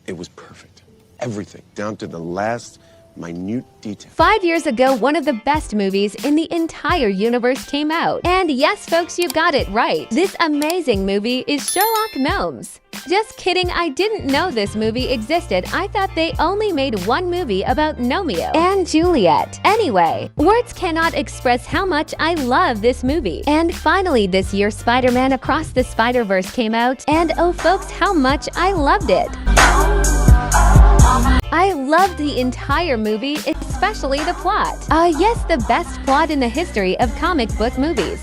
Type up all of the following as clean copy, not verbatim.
It was perfect. Everything, down to the last minute detail. 5 years ago, one of the best movies in the entire universe came out. And yes, folks, you got it right. This amazing movie is Sherlock Gnomes. Just kidding, I didn't know this movie existed. I thought they only made one movie about Romeo and Juliet. Anyway, words cannot express how much I love this movie. And finally this year, Spider-Man Across the Spider-Verse came out, and oh folks, how much I loved it. I loved the entire movie, especially the plot. Yes, the best plot in the history of comic book movies.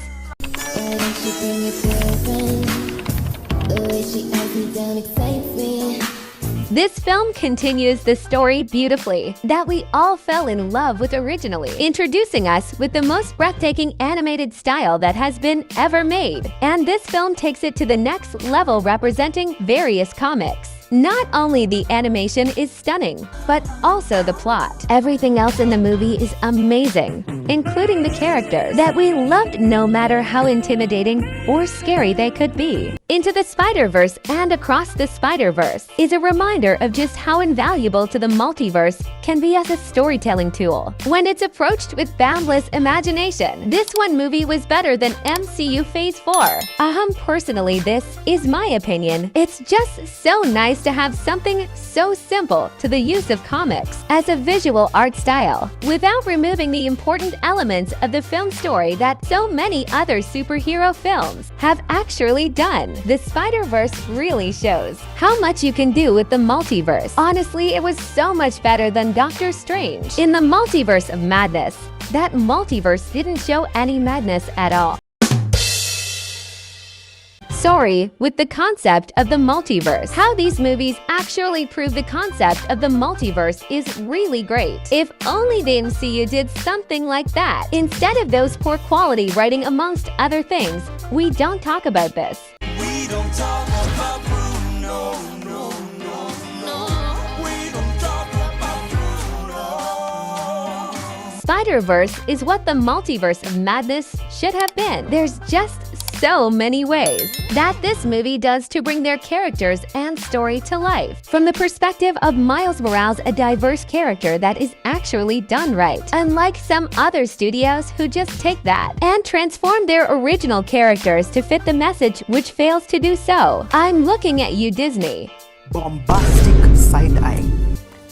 This film continues the story beautifully that we all fell in love with originally, introducing us with the most breathtaking animated style that has been ever made. And this film takes it to the next level, representing various comics. Not only the animation is stunning, but also the plot. Everything else in the movie is amazing, including the characters that we loved no matter how intimidating or scary they could be. Into the Spider-Verse and Across the Spider-Verse is a reminder of just how invaluable to the multiverse can be as a storytelling tool when it's approached with boundless imagination. This one movie was better than MCU Phase 4. Personally, this is my opinion. It's just so nice to have something so simple to the use of comics as a visual art style without removing the important elements of the film story that so many other superhero films have actually done. The Spider-Verse really shows how much you can do with the multiverse. Honestly, it was so much better than Doctor Strange. In the Multiverse of Madness, that multiverse didn't show any madness at all. Sorry, with the concept of the multiverse. How these movies actually prove the concept of the multiverse is really great. If only the MCU did something like that. Instead of those poor quality writing amongst other things, we don't talk about this. We don't talk about Bruno, no, no, no. We don't talk about Bruno. Spider-Verse is what the Multiverse of Madness should have been. There's just so many ways that this movie does to bring their characters and story to life. From the perspective of Miles Morales, a diverse character that is actually done right, unlike some other studios who just take that and transform their original characters to fit the message, which fails to do so. I'm looking at you, Disney. Bombastic side-eye.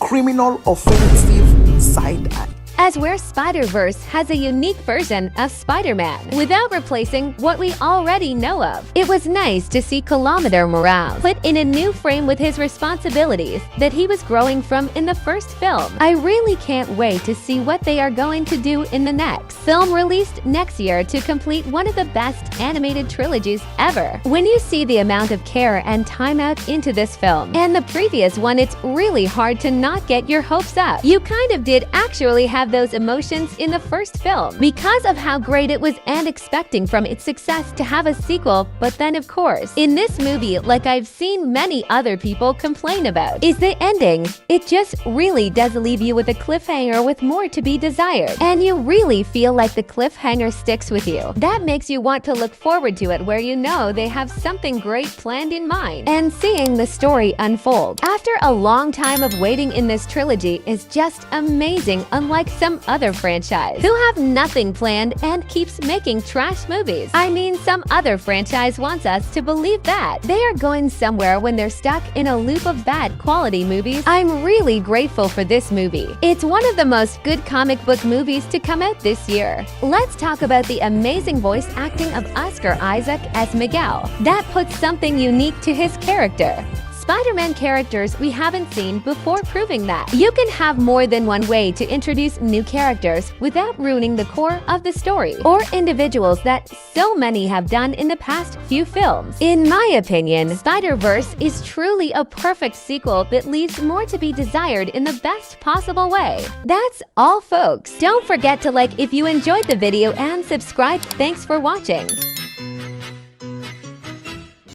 Criminal offensive side-eye. As where Spider-Verse has a unique version of Spider-Man without replacing what we already know of. It was nice to see Kilometer Morales put in a new frame with his responsibilities that he was growing from in the first film. I really can't wait to see what they are going to do in the next film released next year to complete one of the best animated trilogies ever. When you see the amount of care and time out into this film and the previous one, it's really hard to not get your hopes up. You kind of did actually have those emotions in the first film because of how great it was and expecting from its success to have a sequel. But then of course, in this movie, like I've seen many other people complain about, is the ending. It just really does leave you with a cliffhanger with more to be desired. And you really feel like the cliffhanger sticks with you. That makes you want to look forward to it, where you know they have something great planned in mind and seeing the story unfold. After a long time of waiting in this trilogy is just amazing, unlike some other franchise who have nothing planned and keeps making trash movies. I mean, some other franchise wants us to believe that they are going somewhere when they're stuck in a loop of bad quality movies. I'm really grateful for this movie. It's one of the most good comic book movies to come out this year. Let's talk about the amazing voice acting of Oscar Isaac as Miguel. That puts something unique to his character. Spider-Man characters we haven't seen before, proving that you can have more than one way to introduce new characters without ruining the core of the story or individuals that so many have done in the past few films. In my opinion, Spider-Verse is truly a perfect sequel that leaves more to be desired in the best possible way. That's all, folks. Don't forget to like if you enjoyed the video and subscribe. Thanks for watching.